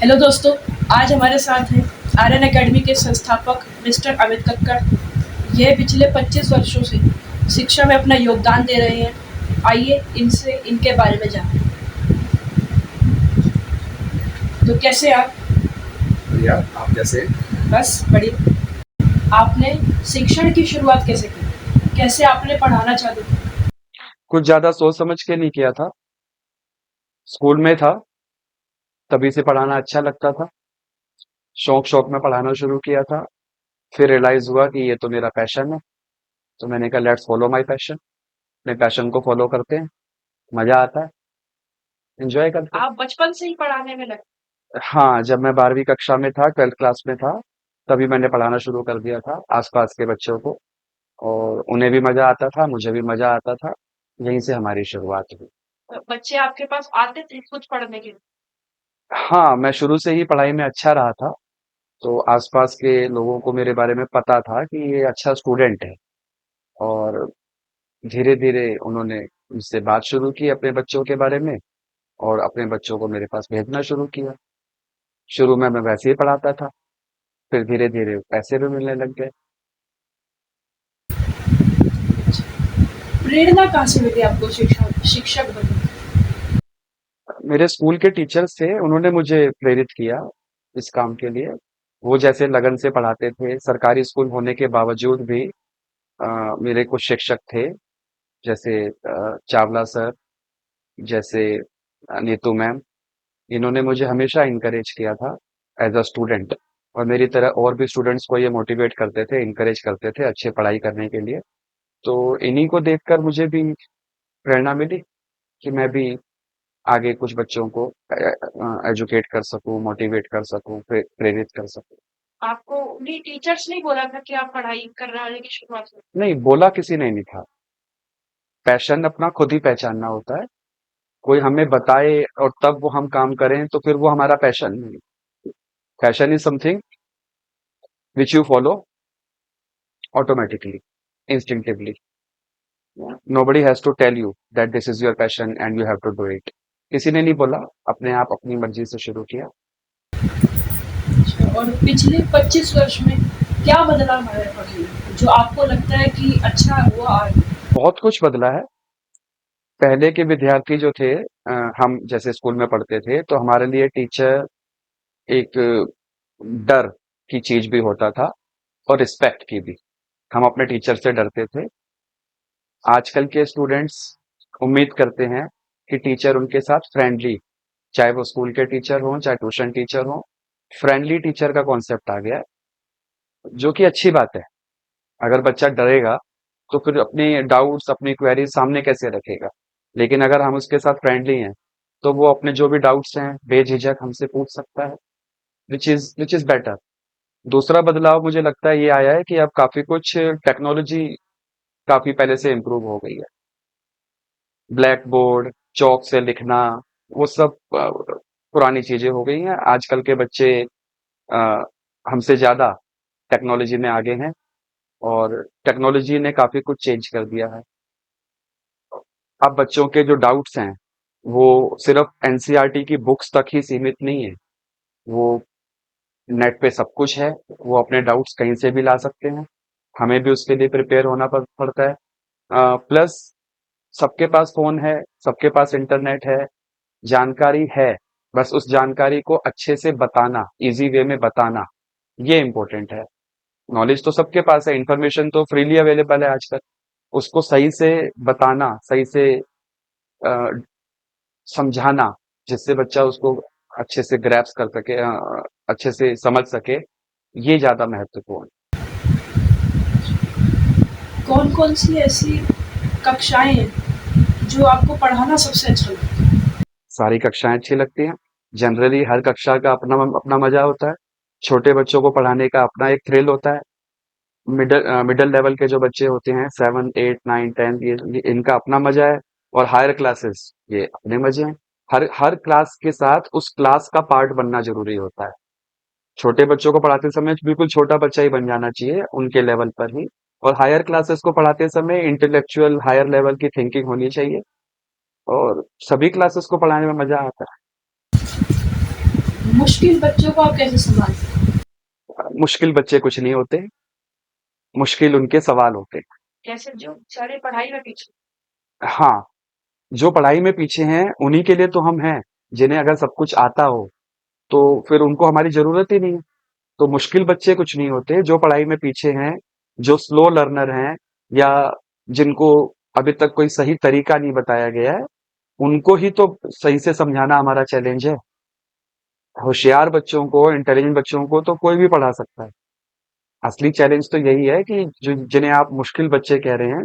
Hello दोस्तों, आज हमारे साथ हैं आर्यन एकेडमी के संस्थापक मिस्टर अमित कक्कड़। ये पिछले 25 वर्षों से शिक्षा में अपना योगदान दे रहे हैं। आइए इनसे इनके बारे में जानें। तो कैसे आप? बढ़िया। आप कैसे? बस बढ़िया। आपने शिक्षण की शुरुआत कैसे की? कैसे आपने पढ़ाना चालू किया? कुछ ज्यादा सोच समझ के नहीं किया था। स्कूल में था तभी से पढ़ाना अच्छा लगता था। शौक शौक में पढ़ाना शुरू किया था। फिर रियलाइज हुआ कि ये तो मेरा पैशन है। तो मैंने कहा लेट्स फॉलो माय पैशन। अपने पैशन को फॉलो करते हैं। मजा आता है, एंजॉय करते हैं। आप बचपन से ही पढ़ाने में लगे? हाँ, जब मैं 12वीं कक्षा में था, 12th क्लास में था, तभी मैंने पढ़ाना शुरू कर दिया था आसपास के बच्चों को। और उन्हें भी मजा आता था, मुझे भी मजा आता था। यहीं से हमारी शुरुआत हुई। बच्चे आपके पास आते थे कुछ पढ़ने के लिए? हाँ, मैं शुरू से ही पढ़ाई में अच्छा रहा था। तो आसपास के लोगों को मेरे बारे में पता था कि ये अच्छा स्टूडेंट है। और धीरे धीरे उन्होंने मुझसे बात शुरू की अपने बच्चों के बारे में, और अपने बच्चों को मेरे पास भेजना शुरू किया। शुरू में मैं वैसे ही पढ़ाता था, फिर धीरे धीरे पैसे भी मिलने लग गए। प्रेरणा कहाँ से मिली आपको शिक्षक बनने की? मेरे स्कूल के टीचर्स थे, उन्होंने मुझे प्रेरित किया इस काम के लिए। वो जैसे लगन से पढ़ाते थे, सरकारी स्कूल होने के बावजूद भी मेरे कुछ शिक्षक थे, जैसे चावला सर, जैसे नीतू मैम। इन्होंने मुझे हमेशा इनकरेज किया था एज अ स्टूडेंट। और मेरी तरह और भी स्टूडेंट्स को ये मोटिवेट करते थे, इनकरेज करते थे अच्छे पढ़ाई करने के लिए। तो इन्हीं को देखकर मुझे भी प्रेरणा मिली कि मैं भी आगे कुछ बच्चों को एजुकेट कर सकूं, मोटिवेट कर सकूं, प्रेरित कर सकूं। आपको उन्हीं टीचर्स ने बोला था कि आप पढ़ाई करने की शुरुआत में? नहीं, बोला किसी ने नहीं था। पैशन अपना खुद ही पहचानना होता है। कोई हमें बताए और तब वो हम काम करें तो फिर वो हमारा पैशन नहीं। Passion is something which you follow automatically, instinctively. Yeah. Nobody has to tell you that this is your passion and you have to do it. किसी ने नहीं बोला, अपने आप अपनी मर्जी से शुरू किया। अच्छा, और पिछले 25 वर्ष में क्या बदलाव आया पढ़ाई में, जो आपको लगता है कि अच्छा हुआ आगे? बहुत कुछ बदला है। पहले के विद्यार्थी जो थे, हम जैसे स्कूल में पढ़ते थे तो हमारे लिए टीचर एक डर की चीज भी होता था, और रिस्पेक्ट की भी। हम अपने टीचर से डरते थे। आजकल के स्टूडेंट्स उम्मीद करते हैं कि टीचर उनके साथ फ्रेंडली, चाहे वो स्कूल के टीचर हों चाहे ट्यूशन टीचर हों। फ्रेंडली टीचर का कॉन्सेप्ट आ गया है, जो कि अच्छी बात है। अगर बच्चा डरेगा तो फिर अपनी डाउट्स, अपनी क्वेरीज सामने कैसे रखेगा। लेकिन अगर हम उसके साथ फ्रेंडली हैं तो वो अपने जो भी डाउट्स हैं बेझिझक हमसे पूछ सकता है, विच इज बेटर। दूसरा बदलाव मुझे लगता है ये आया है कि अब काफी कुछ टेक्नोलॉजी काफी पहले से इम्प्रूव हो गई है। ब्लैक बोर्ड, चौक से लिखना, वो सब पुरानी चीजें हो गई हैं। आजकल के बच्चे अ, हमसे ज्यादा टेक्नोलॉजी में आगे हैं, और टेक्नोलॉजी ने काफी कुछ चेंज कर दिया है। अब बच्चों के जो डाउट्स हैं वो सिर्फ एनसीईआरटी की बुक्स तक ही सीमित नहीं है। वो नेट पे सब कुछ है, वो अपने डाउट्स कहीं से भी ला सकते हैं। हमें भी उसके लिए प्रिपेयर होना पड़ता है। प्लस सबके पास फोन है, सबके पास इंटरनेट है, जानकारी है। बस उस जानकारी को अच्छे से बताना, इजी वे में बताना, ये इम्पोर्टेंट है। नॉलेज तो सबके पास है, इंफॉर्मेशन तो फ्रीली अवेलेबल है आजकल। उसको सही से बताना, सही से अ, समझाना, जिससे बच्चा उसको अच्छे से ग्रैप्स कर सके, अच्छे से समझ सके, ये ज्यादा महत्वपूर्ण। कौन-कौन सी ऐसी कक्षाएँ हैं जो आपको पढ़ाना सबसे अच्छा लगता है? सारी कक्षाएं अच्छी लगती हैं। जनरली हर कक्षा का अपना अपना मजा होता है। छोटे बच्चों को पढ़ाने का अपना एक थ्रिल होता है। मिडिल लेवल के जो बच्चे होते हैं, 7, 8, 9, 10, इनका अपना मजा है। और हायर क्लासेस, ये अपने मजे हैं। हर हर क्लास के साथ उस क्लास का पार्ट बनना जरूरी होता है। छोटे बच्चों को पढ़ाते समय बिल्कुल छोटा बच्चा ही बन जाना चाहिए, उनके लेवल पर ही। और हायर क्लासेस को पढ़ाते समय इंटेलेक्चुअल हायर लेवल की थिंकिंग होनी चाहिए। और सभी क्लासेस को पढ़ाने में मजा आता है। मुश्किल बच्चों को आप कैसे संभालते हैं? मुश्किल बच्चे कुछ नहीं होते, मुश्किल उनके सवाल होते हैं। कैसे जो सारे पढ़ाई में पीछे। हाँ, जो पढ़ाई में पीछे हैं, उन्हीं के लिए तो हम हैं। जिन्हें अगर सब कुछ आता हो, तो फिर उनको हमारी ज़रूरत ही नहीं है। तो मुश्किल बच्चे कुछ नहीं होते, जो पढ़ाई में पीछे हैं, जो स्लो लर्नर हैं या जिनको अभी तक कोई सही तरीका नहीं बताया गया है, उनको ही तो सही से समझाना हमारा चैलेंज है। होशियार बच्चों को, इंटेलिजेंट बच्चों को तो कोई भी पढ़ा सकता है। असली चैलेंज तो यही है कि जो जिन्हें आप मुश्किल बच्चे कह रहे हैं,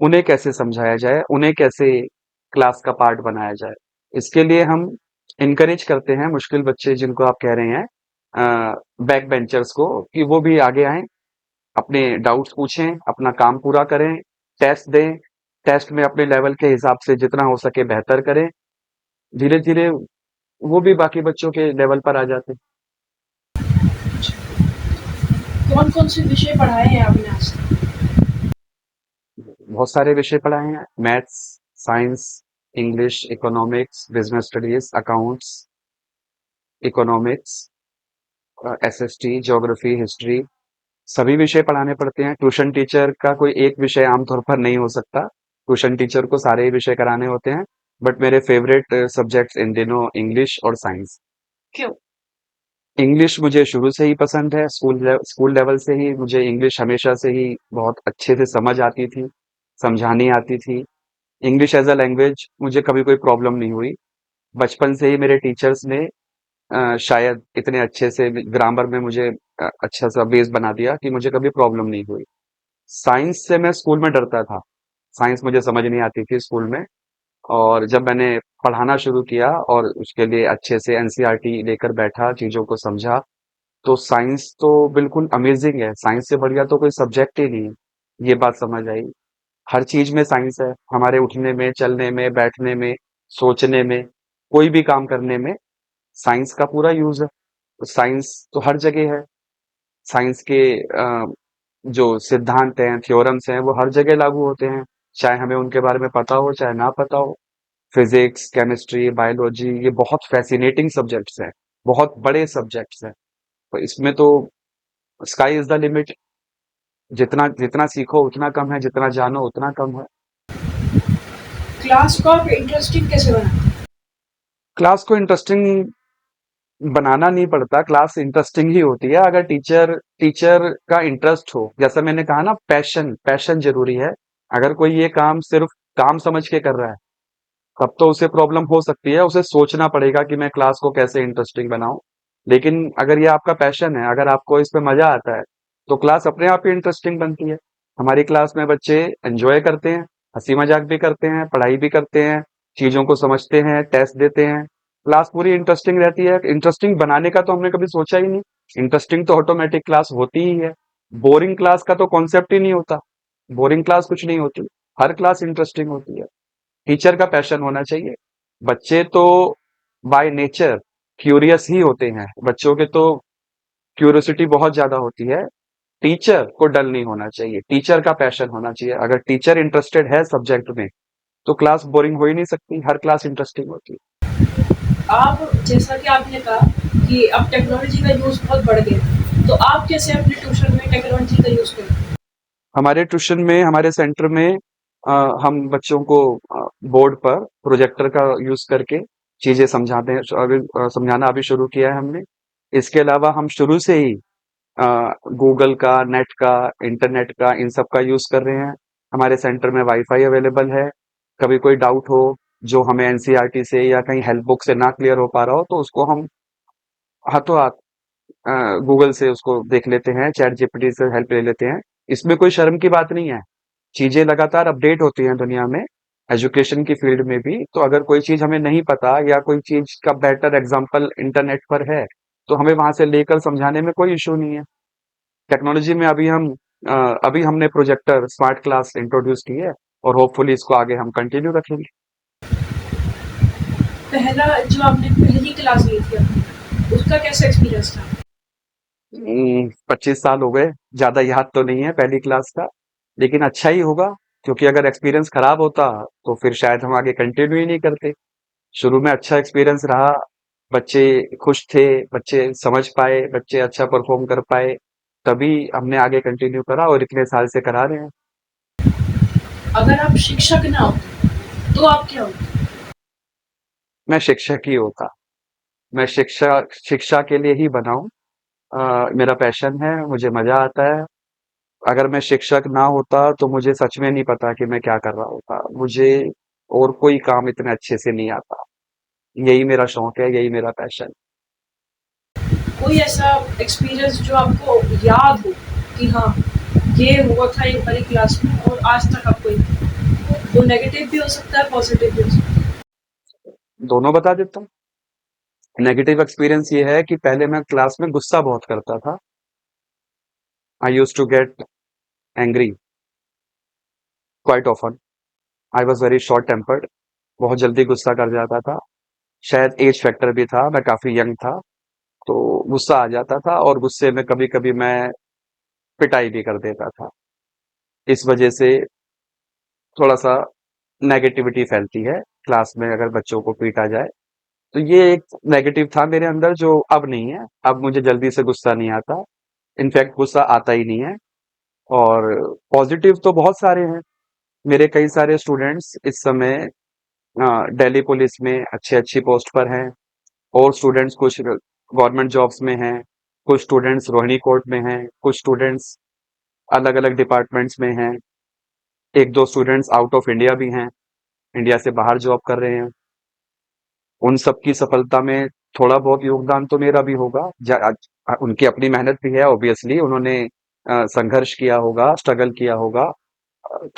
उन्हें कैसे समझाया जाए, उन्हें कैसे क्लास का पार्ट बनाया जाए। इसके लिए हम इनकरेज करते हैं मुश्किल बच्चे जिनको आप कह रहे हैं, बैक बेंचर्स को, कि वो भी आगे आएं, अपने डाउट्स पूछें, अपना काम पूरा करें, टेस्ट दें, टेस्ट में अपने लेवल के हिसाब से जितना हो सके बेहतर करें। धीरे धीरे वो भी बाकी बच्चों के लेवल पर आ जाते हैं। कौन कौन से विषय पढ़ाए हैं आपने आज तक? बहुत सारे विषय पढ़ाए हैं, maths, science, English, economics, business studies, accounts, economics, SST, geography, history, सभी विषय पढ़ाने पड़ते हैं। ट्यूशन टीचर का कोई एक विषय आमतौर पर नहीं हो सकता, ट्यूशन टीचर को सारे ही विषय कराने होते हैं। बट मेरे फेवरेट सब्जेक्ट्स इन दिनों इंग्लिश और साइंस। क्यों? इंग्लिश मुझे शुरू से ही पसंद है, स्कूल लेवल से ही मुझे इंग्लिश हमेशा से ही बहुत अच्छे से समझ आती थी, समझानी आती थी। इंग्लिश एज अ लैंग्वेज मुझे कभी कोई प्रॉब्लम नहीं हुई। बचपन से ही मेरे टीचर्स ने शायद इतने अच्छे से ग्रामर में मुझे अच्छा सा बेस बना दिया कि मुझे कभी प्रॉब्लम नहीं हुई। साइंस से मैं स्कूल में डरता था, साइंस मुझे समझ नहीं आती थी स्कूल में। और जब मैंने पढ़ाना शुरू किया और उसके लिए अच्छे से एनसीईआरटी लेकर बैठा, चीजों को समझा, तो साइंस तो बिल्कुल अमेजिंग है। साइंस से बढ़िया तो कोई सब्जेक्ट ही नहीं है, ये बात समझ आई। हर चीज में साइंस है, हमारे उठने में, चलने में, बैठने में, सोचने में, कोई भी काम करने में साइंस का पूरा यूज है। तो साइंस तो हर जगह है। साइंस के जो सिद्धांत हैं, थ्योरम्स हैं, वो हर जगह लागू होते हैं, चाहे हमें उनके बारे में पता हो चाहे ना पता हो। फिजिक्स, केमिस्ट्री, बायोलॉजी, ये बहुत फैसिनेटिंग सब्जेक्ट्स हैं, बहुत बड़े सब्जेक्ट्स हैं। तो इसमें तो स्काई इज द लिमिट। जितना जितना सीखो उतना कम है, जितना जानो उतना कम है। क्लास को आप इंटरेस्टिंग कैसे बनाते हैं? क्लास को इंटरेस्टिंग बनाना नहीं पड़ता, क्लास इंटरेस्टिंग ही होती है अगर टीचर टीचर का इंटरेस्ट हो। जैसा मैंने कहा ना, पैशन पैशन जरूरी है। अगर कोई ये काम सिर्फ काम समझ के कर रहा है, तब तो उसे प्रॉब्लम हो सकती है, उसे सोचना पड़ेगा कि मैं क्लास को कैसे इंटरेस्टिंग बनाऊं। लेकिन अगर ये आपका पैशन है, अगर आपको इस पे मजा आता है, तो क्लास अपने आप ही इंटरेस्टिंग बनती है। हमारी क्लास में बच्चे एंजॉय करते हैं, हंसी मजाक भी करते हैं, पढ़ाई भी करते हैं, चीजों को समझते हैं, टेस्ट देते हैं। क्लास पूरी इंटरेस्टिंग रहती है। इंटरेस्टिंग बनाने का तो हमने कभी सोचा ही नहीं, इंटरेस्टिंग तो ऑटोमेटिक क्लास होती ही है। बोरिंग क्लास का तो कॉन्सेप्ट ही नहीं होता, बोरिंग क्लास कुछ नहीं होती, हर क्लास इंटरेस्टिंग होती है। टीचर का पैशन होना चाहिए। बच्चे तो बाय नेचर क्यूरियस ही होते हैं, बच्चों के तो क्यूरियोसिटी बहुत ज्यादा होती है। टीचर को डल नहीं होना चाहिए, टीचर का पैशन होना चाहिए। अगर टीचर इंटरेस्टेड है सब्जेक्ट में, तो क्लास बोरिंग हो ही नहीं सकती, हर क्लास इंटरेस्टिंग होती है। आप जैसा कि आपने कहा कि अब टेक्नोलॉजी का यूज़ बहुत बढ़ गया है, तो आप कैसे अपने ट्यूशन में टेक्नोलॉजी का यूज़ करते हैं? हमारे ट्यूशन में, हमारे सेंटर में हम बच्चों को बोर्ड पर प्रोजेक्टर का यूज करके चीजें समझाते हैं। समझाना अभी शुरू किया है हमने। इसके अलावा हम शुरू से ही गूगल का, नेट का, इंटरनेट का, इन सब का यूज कर रहे हैं। हमारे सेंटर में वाईफाई अवेलेबल है। कभी कोई डाउट हो जो हमें एनसीईआरटी से या कहीं हेल्प बुक से ना क्लियर हो पा रहा हो, तो उसको हम हाथों हाथ गूगल से उसको देख लेते हैं, चैट जीपीटी से हेल्प ले लेते हैं। इसमें कोई शर्म की बात नहीं है। चीजें लगातार अपडेट होती हैं दुनिया में, एजुकेशन की फील्ड में भी। तो अगर कोई चीज हमें नहीं पता या कोई चीज का बेटर एग्जांपल इंटरनेट पर है, तो हमें वहां से लेकर समझाने में कोई इशू नहीं है। टेक्नोलॉजी में अभी हमने प्रोजेक्टर स्मार्ट क्लास इंट्रोड्यूस की है, और होपफुली इसको आगे हम कंटिन्यू रखेंगे। पहला जो आपने पहली क्लास ली थी अपनी, उसका कैसा एक्सपीरियंस था? 25 साल हो गए, ज्यादा याद तो नहीं है पहली क्लास का, लेकिन अच्छा ही होगा, क्योंकि अगर एक्सपीरियंस खराब होता तो फिर शायद हम आगे कंटिन्यू ही नहीं करते। शुरू में अच्छा एक्सपीरियंस रहा, बच्चे खुश थे, बच्चे समझ पाए, बच्चे अच्छा परफॉर्म कर पाए, तभी हमने आगे कंटिन्यू करा और इतने साल से करा रहे हैं। अगर आप शिक्षक ना होते तो आप क्या होते? मैं शिक्षक ही होता। मैं शिक्षा शिक्षा के लिए ही बना हूँ। मेरा पैशन है, मुझे मजा आता है। अगर मैं शिक्षक ना होता तो मुझे सच में नहीं पता कि मैं क्या कर रहा होता। मुझे और कोई काम इतने अच्छे से नहीं आता। यही मेरा शौक है, यही मेरा पैशन। कोई ऐसा एक्सपीरियंस जो आपको याद हो कि हाँ, ये हुआ था एक बड़ी क्लास में और आज तक आपको याद है? वो नेगेटिव भी हो सकता है, पॉजिटिव भी हो सकता है। दोनों बता देता हूँ। नेगेटिव एक्सपीरियंस ये है कि पहले मैं क्लास में गुस्सा बहुत करता था। I used to get angry quite often. I was very short tempered. बहुत जल्दी गुस्सा कर जाता था। शायद एज फैक्टर भी था, मैं काफी यंग था, तो गुस्सा आ जाता था और गुस्से में कभी कभी मैं पिटाई भी कर देता था। इस वजह से थोड़ा सा नेगेटिविटी फैलती है क्लास में अगर बच्चों को पीटा जाए। तो ये एक नेगेटिव था मेरे अंदर जो अब नहीं है। अब मुझे जल्दी से गुस्सा नहीं आता। इनफैक्ट गुस्सा आता ही नहीं है। और पॉजिटिव तो बहुत सारे हैं। मेरे कई सारे स्टूडेंट्स इस समय दिल्ली पुलिस में अच्छी अच्छी पोस्ट पर हैं। और स्टूडेंट्स कुछ गवर्नमेंट जॉब्स में हैं। कुछ स्टूडेंट्स रोहिणी कोर्ट में हैं। कुछ स्टूडेंट्स अलग अलग डिपार्टमेंट्स में हैं। एक दो स्टूडेंट्स आउट ऑफ इंडिया भी हैं, इंडिया से बाहर जॉब कर रहे हैं। उन सबकी सफलता में थोड़ा बहुत योगदान तो मेरा भी होगा। उनकी अपनी मेहनत भी है, ऑब्वियसली उन्होंने संघर्ष किया होगा, स्ट्रगल किया होगा।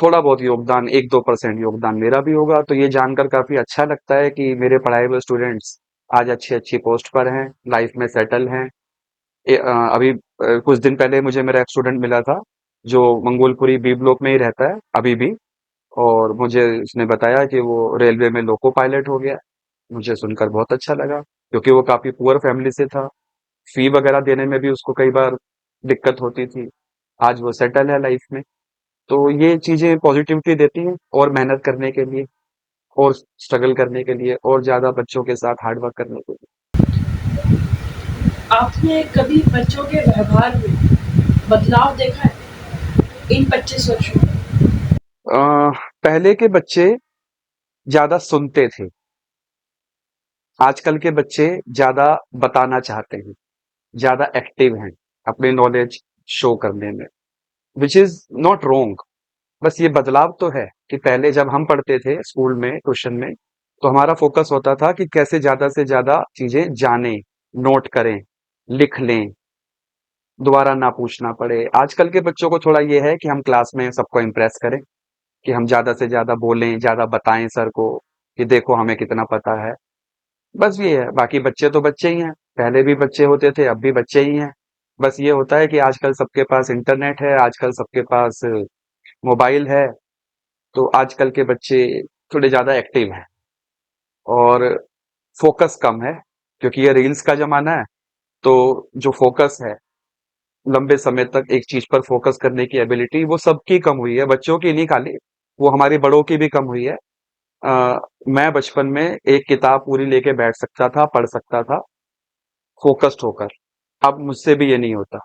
थोड़ा बहुत योगदान, 1-2% योगदान मेरा भी होगा। तो ये जानकर काफी अच्छा लगता है कि मेरे पढ़ाए हुए स्टूडेंट्स आज अच्छी अच्छी पोस्ट पर हैं, लाइफ में सेटल हैं। अभी कुछ दिन पहले मुझे मेरा एक स्टूडेंट मिला था जो मंगोलपुरी बी ब्लॉक में ही रहता है अभी भी। और मुझे उसने बताया कि वो रेलवे में लोको पायलट हो गया। मुझे सुनकर बहुत अच्छा लगा क्योंकि वो काफी पुअर फैमिली से था। फी वगैरह देने में भी उसको कई बार दिक्कत होती थी। आज वो सेटल है लाइफ में। तो ये चीजें पॉजिटिविटी देती हैं और मेहनत करने के लिए और स्ट्रगल करने के लिए और ज्यादा बच्चों के साथ हार्ड वर्क करने के लिए। आपने कभी बच्चों के व्यवहार में बदलाव देखा है इन 25 वर्षों में? पहले के बच्चे ज्यादा सुनते थे। आजकल के बच्चे ज्यादा बताना चाहते हैं, ज्यादा एक्टिव हैं अपने नॉलेज शो करने में, विच इज नॉट रोंग। बस ये बदलाव तो है कि पहले जब हम पढ़ते थे स्कूल में, ट्यूशन में, तो हमारा फोकस होता था कि कैसे ज्यादा से ज्यादा चीजें जानें, नोट करें, लिख लें, दोबारा ना पूछना पड़े। आजकल के बच्चों को थोड़ा ये है कि हम क्लास में सबको इम्प्रेस करें, कि हम ज्यादा से ज्यादा बोलें, ज्यादा बताएं सर को कि देखो हमें कितना पता है। बस ये है, बाकी बच्चे तो बच्चे ही हैं। पहले भी बच्चे होते थे, अब भी बच्चे ही हैं। बस ये होता है कि आजकल सबके पास इंटरनेट है, आजकल सबके पास मोबाइल है। तो आजकल के बच्चे थोड़े ज्यादा एक्टिव हैं और फोकस कम है क्योंकि ये रील्स का जमाना है। तो जो फोकस है, लंबे समय तक एक चीज पर फोकस करने की एबिलिटी, वो सबकी कम हुई है, बच्चों की नहीं खाली, वो हमारे बड़ों की भी कम हुई है। मैं बचपन में एक किताब पूरी लेके बैठ सकता था, पढ़ सकता था फोकस्ड होकर। अब मुझसे भी ये नहीं होता।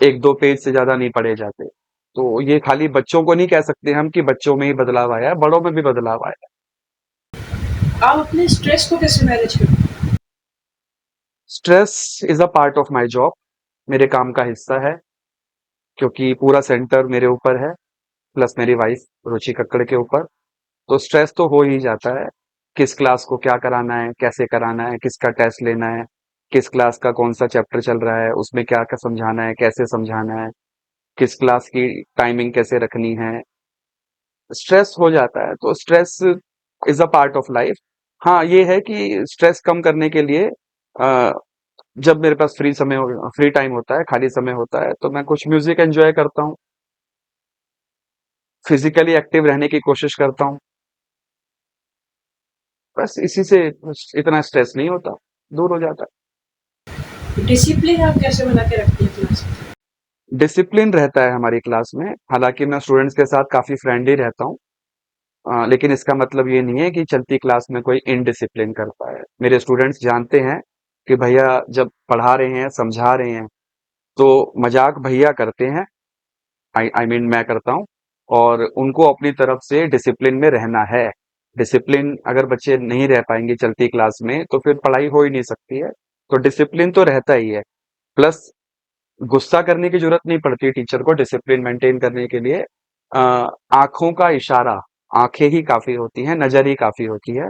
एक दो पेज से ज्यादा नहीं पढ़े जाते। तो ये खाली बच्चों को नहीं कह सकते हम कि बच्चों में ही बदलाव आया है, बड़ों में भी बदलाव आया है। आप अपने स्ट्रेस को कैसे मैनेज करते हैं? Stress is a part of my job. मेरे काम का हिस्सा है क्योंकि पूरा सेंटर मेरे ऊपर है, प्लस मेरी वाइफ रुचि कक्कड़ के ऊपर। तो स्ट्रेस तो हो ही जाता है। किस क्लास को क्या कराना है, कैसे कराना है, किसका टेस्ट लेना है, किस क्लास का कौन सा चैप्टर चल रहा है, उसमें क्या क्या समझाना है, कैसे समझाना है, किस क्लास की टाइमिंग कैसे रखनी है। स्ट्रेस हो जाता है, तो stress is a part of life. हाँ, ये है कि स्ट्रेस कम करने के लिए अ, जब मेरे पास फ्री टाइम होता है, खाली समय होता है, तो मैं कुछ म्यूजिक एंजॉय करता हूँ, फिजिकली एक्टिव रहने की कोशिश करता हूँ। बस इसी से इतना स्ट्रेस नहीं होता, दूर हो जाता डिसिप्लिन आप कैसे बना के रखती हैं क्लास में? है। डिसिप्लिन रहता है हमारी क्लास में। हालांकि मैं स्टूडेंट्स के साथ काफी फ्रेंडली रहता हूँ। लेकिन इसका मतलब ये नहीं है कि चलती क्लास में कोई इनडिसिप्लिन करता है। मेरे स्टूडेंट्स जानते हैं कि भैया जब पढ़ा रहे हैं, समझा रहे हैं, तो मजाक भैया करते हैं। आई मीन मैं करता हूँ, और उनको अपनी तरफ से डिसिप्लिन में रहना है। डिसिप्लिन अगर बच्चे नहीं रह पाएंगे चलती क्लास में तो फिर पढ़ाई हो ही नहीं सकती है। तो डिसिप्लिन तो रहता ही है। प्लस गुस्सा करने की जरूरत नहीं पड़ती टीचर को डिसिप्लिन मेंटेन करने के लिए। अ, आंखों का इशारा, आंखें ही काफी होती हैं, नजर ही काफी होती है।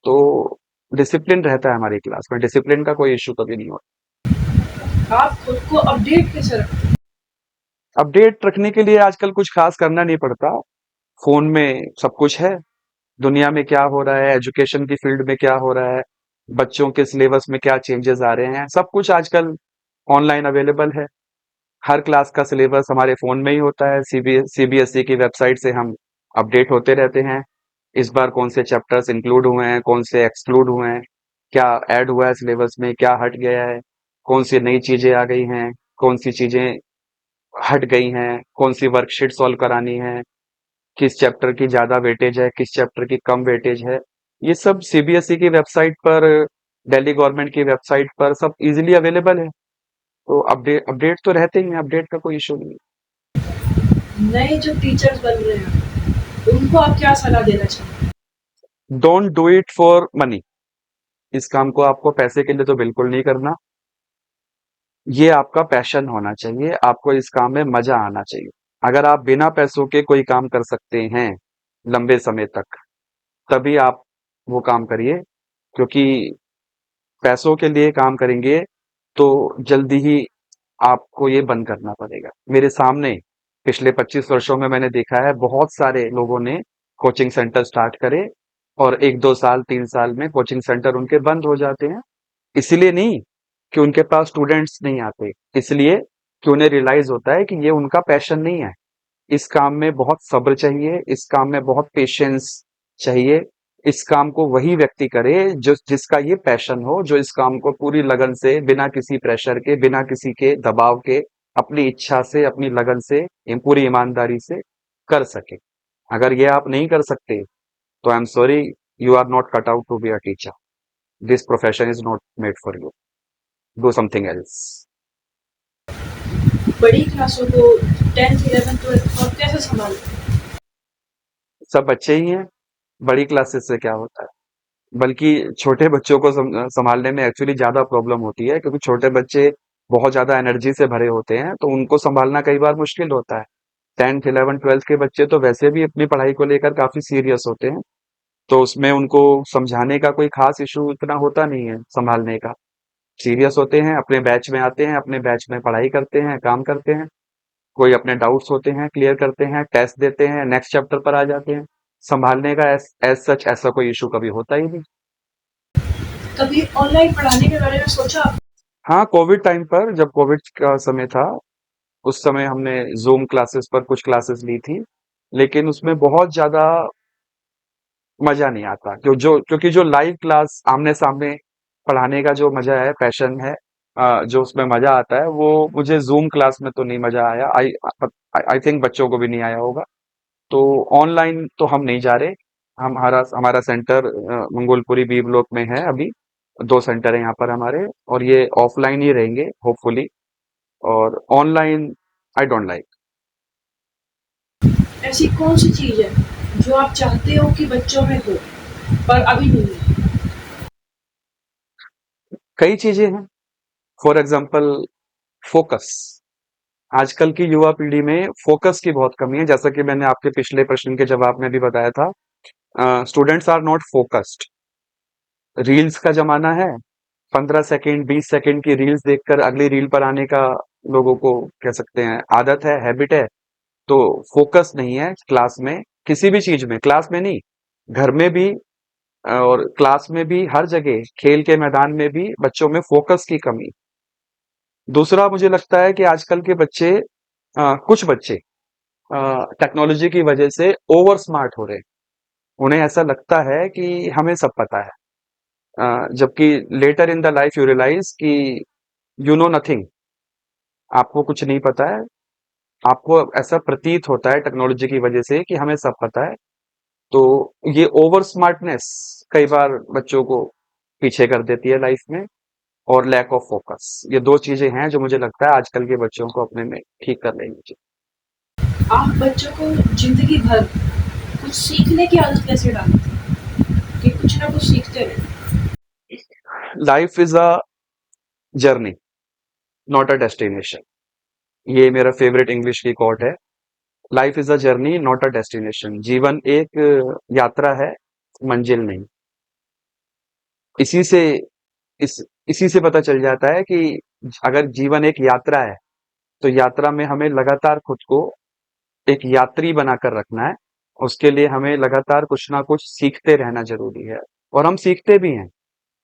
तो डिसिप्लिन रहता है हमारी क्लास में, डिसिप्लिन का कोई इशू कभी नहीं होता। आप खुद को अपडेट कैसे रखते हैं? अपडेट रखने के लिए आजकल कुछ खास करना नहीं पड़ता। फोन में सब कुछ है। दुनिया में क्या हो रहा है, एजुकेशन की फील्ड में क्या हो रहा है, बच्चों के सिलेबस में क्या चेंजेस आ रहे हैं, सब कुछ आजकल ऑनलाइन अवेलेबल है। हर क्लास का सिलेबस हमारे फोन में ही होता है। सीबीएसई की वेबसाइट से हम अपडेट होते रहते हैं। इस बार कौन से चैप्टर्स इंक्लूड हुए हैं, कौन से एक्सक्लूड हुए हैं, क्या ऐड हुआ है सिलेबस में, क्या हट गया है, कौन सी नई चीजें आ गई हैं, कौन सी चीजें हट गई हैं, कौन सी वर्कशीट सॉल्व करानी है, किस चैप्टर की ज्यादा वेटेज है, किस चैप्टर की कम वेटेज है। ये सब सीबीएसई की वेबसाइट पर, दिल्ली गवर्नमेंट की वेबसाइट पर सब इजीली अवेलेबल है। तो अपडेट अपडेट तो रहते ही हैं, अपडेट का कोई इशू नहीं नए जो टीचर्स बन रहे हैं, उनको आप क्या सलाह देना चाहेंगे? है। Don't do it for money. इस काम को आपको पैसे के लिए तो बिल्कुल नहीं करना। ये आपका पैशन होना चाहिए, आपको इस काम में मजा आना चाहिए। अगर आप बिना पैसों के कोई काम कर सकते हैं लंबे समय तक, तभी आप वो काम करिए। क्योंकि पैसों के लिए काम करेंगे तो जल्दी ही आपको ये बंद करना पड़ेगा। मेरे सामने पिछले 25 वर्षों में मैंने देखा है बहुत सारे लोगों ने कोचिंग सेंटर स्टार्ट करे, और 1-2 साल 3 साल में कोचिंग सेंटर उनके बंद हो जाते हैं। इसलिए नहीं कि उनके पास स्टूडेंट्स नहीं आते, इसलिए कि उन्हें रियलाइज होता है कि ये उनका पैशन नहीं है। इस काम में बहुत सब्र चाहिए, इस काम में बहुत पेशेंस चाहिए। इस काम को वही व्यक्ति करे जो जिसका ये पैशन हो, जो इस काम को पूरी लगन से, बिना किसी प्रेशर के, बिना किसी के दबाव के, अपनी इच्छा से, अपनी लगन से, पूरी ईमानदारी से कर सके। अगर ये आप नहीं कर सकते तो I am sorry, you are not cut out to be a teacher. This profession is not made for you. Do something else. बड़ी क्लासों को 10th 11th 12th और कैसे संभालें? सब बच्चे ही हैं, बड़ी क्लासेस से क्या होता है। बल्कि छोटे बच्चों को संभालने में एक्चुअली ज्यादा प्रॉब्लम होती है, क्योंकि छोटे बच्चे बहुत ज्यादा एनर्जी से भरे होते हैं, तो उनको संभालना कई बार मुश्किल होता है। 10th 11th 12th के बच्चे तो वैसे भी अपनी पढ़ाई को लेकर काफी सीरियस होते हैं, तो उसमें उनको समझाने का कोई खास इशू इतना होता नहीं है संभालने का। सीरियस होते हैं, अपने बैच में आते हैं, अपने बैच में पढ़ाई करते हैं, काम करते हैं, कोई अपने डाउट्स होते हैं क्लियर करते हैं, टेस्ट देते हैं, नेक्स्ट चैप्टर पर आ जाते हैं। संभालने का एज सच ऐसा कोई इशू कभी होता ही नहीं। कभी ऑनलाइन पढ़ाने के बारे में सोचा आपने? हाँ, कोविड टाइम पर, जब कोविड का समय था, उस समय हमने ज़ूम क्लासेस पर कुछ क्लासेस ली थी, लेकिन उसमें बहुत ज़्यादा मज़ा नहीं आता। क्योंकि जो लाइव क्लास आमने-सामने पढ़ाने का जो मज़ा है, पैशन है, जो उसमें मज़ा आता है, वो मुझे ज़ूम क्लास में तो नहीं मज़ा आया। आई थिंक बच्चों को भी नहीं आया होगा। तो ऑनलाइन तो हम नहीं जा रहे। हमारा हमारा सेंटर मंगोलपुरी बी ब्लॉक में है अभी। 2 सेंटर है यहाँ पर हमारे, और ये ऑफलाइन ही रहेंगे होपफुली। और ऑनलाइन आई डोंट लाइक। ऐसी कौन सी चीज़ है जो आप चाहते हो कि बच्चों में हो पर अभी नहीं है? कई चीजें हैं। For example, focus. आजकल की युवा पीढ़ी में फोकस की बहुत कमी है, जैसा कि मैंने आपके पिछले प्रश्न के जवाब में भी बताया था। Students are not focused. Reels का जमाना है। 15 सेकेंड 20 सेकेंड की रील्स देखकर अगली रील पर आने का लोगों को कह सकते हैं आदत है, हैबिट है। तो फोकस नहीं है क्लास में, किसी भी चीज में, क्लास में नहीं, घर में भी, और क्लास में भी, हर जगह, खेल के मैदान में भी बच्चों में फोकस की कमी। दूसरा, मुझे लगता है कि आजकल के बच्चे, कुछ बच्चे टेक्नोलॉजी की वजह से ओवर स्मार्ट हो रहे हैं। उन्हें ऐसा लगता है कि हमें सब पता है, जबकि later in the life you realise कि यू नो नथिंग। आपको कुछ नहीं पता है। आपको ऐसा प्रतीत होता है टेक्नोलॉजी की वजह से कि हमें सब पता है, तो ये ओवर स्मार्टनेस कई बार बच्चों को पीछे कर देती है लाइफ में, और लैक ऑफ फोकस, ये दो चीजें हैं जो मुझे लगता है आजकल के बच्चों को अपने में ठीक कर लेनी चाहिए। आप बच्चों को जिंदगी भर कुछ सीखने की आदत कैसे डालते हैं कि कुछ ना कुछ सीखते रहे? Life is a journey, not a destination. ये मेरा फेवरेट इंग्लिश की कोट है। Life is a journey, not a destination. जीवन एक यात्रा है, मंजिल नहीं। इसी से इस इसी से पता चल जाता है कि अगर जीवन एक यात्रा है, तो यात्रा में हमें लगातार खुद को एक यात्री बनाकर रखना है। उसके लिए हमें लगातार कुछ ना कुछ सीखते रहना जरूरी है, और हम सीखते भी हैं।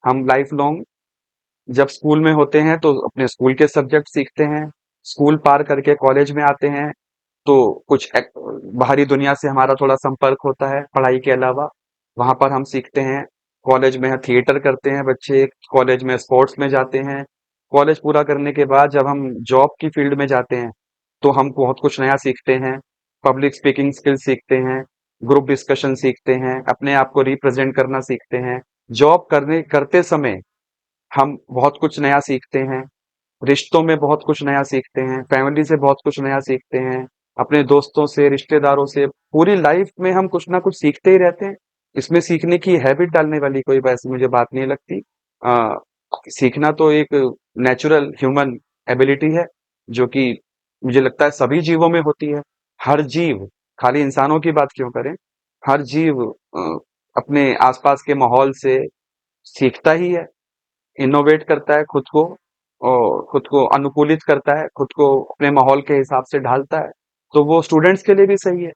हम लाइफ लॉन्ग जब स्कूल में होते हैं तो अपने स्कूल के सब्जेक्ट सीखते हैं। स्कूल पार करके कॉलेज में आते हैं तो कुछ बाहरी दुनिया से हमारा थोड़ा संपर्क होता है पढ़ाई के अलावा, वहां पर हम सीखते हैं। कॉलेज में थिएटर करते हैं बच्चे, कॉलेज में स्पोर्ट्स में जाते हैं। कॉलेज पूरा करने के बाद जब हम जॉब की फील्ड में जाते हैं तो हम बहुत कुछ नया सीखते हैं। पब्लिक स्पीकिंग स्किल सीखते हैं, ग्रुप डिस्कशन सीखते हैं, अपने आप को रिप्रेजेंट करना सीखते हैं। जॉब करने करते समय हम बहुत कुछ नया सीखते हैं, रिश्तों में बहुत कुछ नया सीखते हैं, फैमिली से बहुत कुछ नया सीखते हैं, अपने दोस्तों से, रिश्तेदारों से। पूरी लाइफ में हम कुछ ना कुछ सीखते ही रहते हैं। इसमें सीखने की हैबिट डालने वाली कोई वैसी मुझे बात नहीं लगती। आ, सीखना तो एक नेचुरल ह्यूमन एबिलिटी है, जो कि मुझे लगता है सभी जीवों में होती है। हर जीव, खाली इंसानों की बात क्यों करें, हर जीव अपने आसपास के माहौल से सीखता ही है, इनोवेट करता है खुद को, और खुद को अनुकूलित करता है, खुद को अपने माहौल के हिसाब से ढालता है। तो वो स्टूडेंट्स के लिए भी सही है।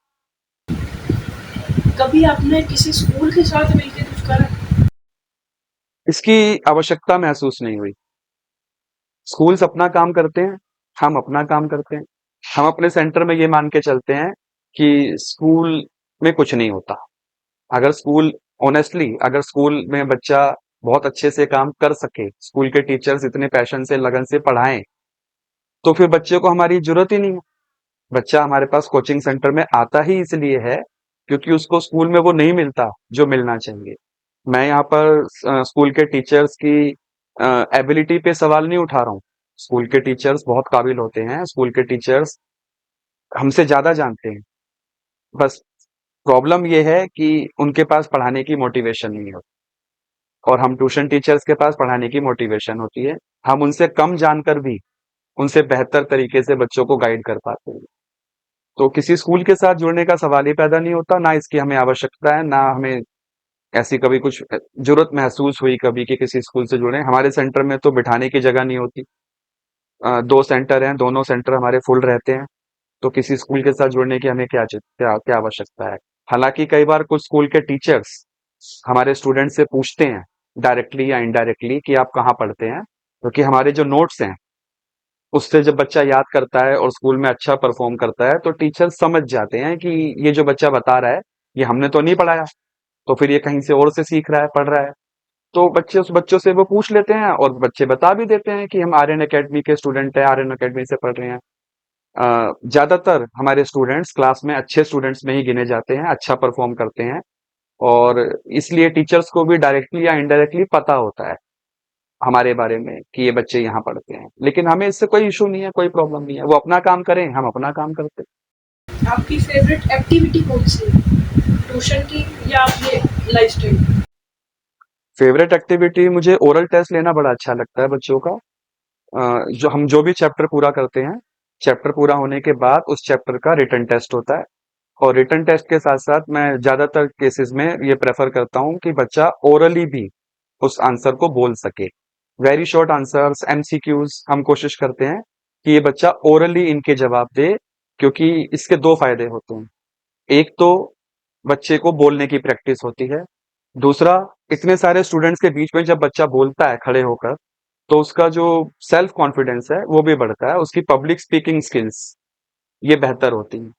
कभी आपने किसी स्कूल के साथ मिलकर कुछ करा? इसकी आवश्यकता महसूस नहीं हुई। स्कूल्स अपना काम करते हैं, हम अपना काम करते हैं। हम अपने सेंटर में ये मान के चलते हैं कि स्कूल में कुछ नहीं होता। अगर स्कूल ऑनेस्टली, अगर स्कूल में बच्चा बहुत अच्छे से काम कर सके, स्कूल के टीचर्स इतने पैशन से, लगन से पढ़ाएं, तो फिर बच्चे को हमारी जरूरत ही नहीं है। बच्चा हमारे पास कोचिंग सेंटर में आता ही इसलिए है क्योंकि उसको स्कूल में वो नहीं मिलता जो मिलना चाहिए। मैं यहाँ पर स्कूल के टीचर्स की एबिलिटी पे सवाल नहीं उठा रहा हूँ। स्कूल के टीचर्स बहुत काबिल होते हैं, स्कूल के टीचर्स हमसे ज्यादा जानते हैं। बस प्रॉब्लम ये है कि उनके पास पढ़ाने की मोटिवेशन नहीं होती, और हम ट्यूशन टीचर्स के पास पढ़ाने की मोटिवेशन होती है। हम उनसे कम जानकर भी उनसे बेहतर तरीके से बच्चों को गाइड कर पाते हैं। तो किसी स्कूल के साथ जुड़ने का सवाल ही पैदा नहीं होता, ना इसकी हमें आवश्यकता है, ना हमें ऐसी कभी कुछ जरूरत महसूस हुई कभी कि किसी स्कूल से जुड़े। हमारे सेंटर में तो बिठाने की जगह नहीं होती। दो सेंटर हैं, दोनों सेंटर हमारे फुल रहते हैं। तो किसी स्कूल के साथ जुड़ने की हमें क्या क्या आवश्यकता है। हालांकि कई बार कुछ स्कूल के टीचर्स हमारे स्टूडेंट से पूछते हैं, डायरेक्टली या इनडायरेक्टली, कि आप कहाँ पढ़ते हैं, क्योंकि हमारे जो नोट्स हैं उससे जब बच्चा याद करता है और स्कूल में अच्छा परफॉर्म करता है तो टीचर समझ जाते हैं कि ये जो बच्चा बता रहा है ये हमने तो नहीं पढ़ाया, तो फिर ये कहीं से और से सीख रहा है, पढ़ रहा है। तो बच्चे उस बच्चों से वो पूछ लेते हैं और बच्चे बता भी देते हैं कि हम आर्यन एकेडमी के स्टूडेंट हैं, आर्यन एकेडमी से पढ़ रहे हैं। ज्यादातर हमारे स्टूडेंट्स क्लास में अच्छे स्टूडेंट्स में ही गिने जाते हैं, अच्छा परफॉर्म करते हैं, और इसलिए टीचर्स को भी डायरेक्टली या इनडायरेक्टली पता होता है हमारे बारे में कि ये बच्चे यहाँ पढ़ते हैं। लेकिन हमें इससे कोई इशू नहीं है, कोई प्रॉब्लम नहीं है, वो अपना काम करें, हम अपना काम करते हैं। आपकी फेवरेट एक्टिविटी कौन सी है, ट्यूशन की या अपने लाइफस्टाइल? फेवरेट एक्टिविटी, मुझे ओरल टेस्ट लेना बड़ा अच्छा लगता है बच्चों का। जो भी चैप्टर पूरा करते हैं, चैप्टर पूरा होने के बाद उस चैप्टर का रिटन टेस्ट होता है, और रिटन टेस्ट के साथ साथ मैं ज्यादातर केसेस में ये प्रेफर करता हूँ कि बच्चा ओरली भी उस आंसर को बोल सके। वेरी शॉर्ट आंसर्स, एमसीक्यूज, हम कोशिश करते हैं कि ये बच्चा ओरली इनके जवाब दे, क्योंकि इसके दो फायदे होते हैं। एक तो बच्चे को बोलने की प्रैक्टिस होती है, दूसरा इतने सारे स्टूडेंट्स के बीच में जब बच्चा बोलता है खड़े होकर, तो उसका जो सेल्फ कॉन्फिडेंस है वो भी बढ़ता है, उसकी पब्लिक स्पीकिंग स्किल्स ये बेहतर होती हैं,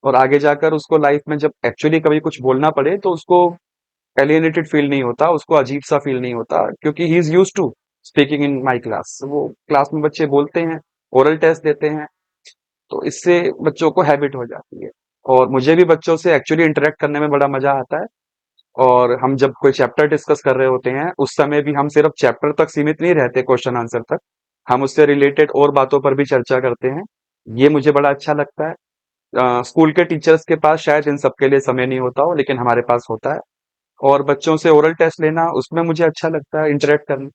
और आगे जाकर उसको लाइफ में जब एक्चुअली कभी कुछ बोलना पड़े तो उसको एलियनेटेड फील नहीं होता, उसको अजीब सा फील नहीं होता, क्योंकि he is use to speaking in my class. वो क्लास में बच्चे बोलते हैं, ओरल टेस्ट देते हैं, तो इससे बच्चों को हैबिट हो जाती है। और मुझे भी बच्चों से एक्चुअली इंटरेक्ट करने में बड़ा मजा आता है। और हम जब कोई चैप्टर डिस्कस कर रहे होते हैं उस समय भी हम सिर्फ चैप्टर तक सीमित नहीं रहते, क्वेश्चन आंसर तक। हम उससे रिलेटेड और बातों पर भी चर्चा करते हैं। ये मुझे बड़ा अच्छा लगता है। स्कूल के टीचर्स के पास शायद इन सब के लिए समय नहीं होता हो, लेकिन हमारे पास होता है। और बच्चों से ओरल टेस्ट लेना, उसमें मुझे अच्छा लगता है इंटरेक्ट करना।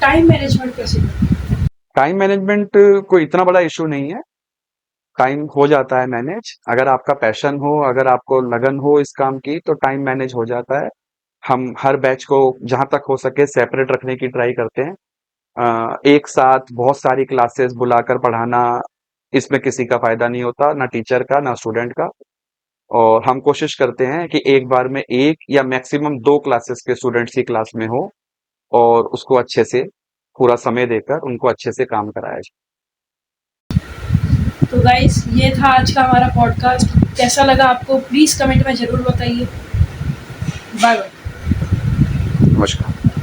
टाइम मैनेजमेंट कैसे करते टाइम मैनेजमेंट कोई इतना बड़ा इशू नहीं है। टाइम हो जाता है मैनेज। अगर आपका पैशन हो, अगर आपको लगन हो इस काम की, तो टाइम मैनेज हो जाता है। हम हर बैच को जहां तक हो सके सेपरेट रखने की ट्राई करते हैं। एक साथ बहुत सारी क्लासेस बुलाकर पढ़ाना, इसमें किसी का फायदा नहीं होता, ना टीचर का ना स्टूडेंट का। और हम कोशिश करते हैं कि एक बार में एक या मैक्सिमम दो क्लासेस के स्टूडेंट्स ही क्लास में हो, और उसको अच्छे से पूरा समय देकर उनको अच्छे से काम कराया जाए। हैं? तो गाइस ये था आज का हमारा पॉडकास्ट। कैसा लगा आपको प्लीज़ कमेंट में ज़रूर बताइए। Bye bye. नमस्कार।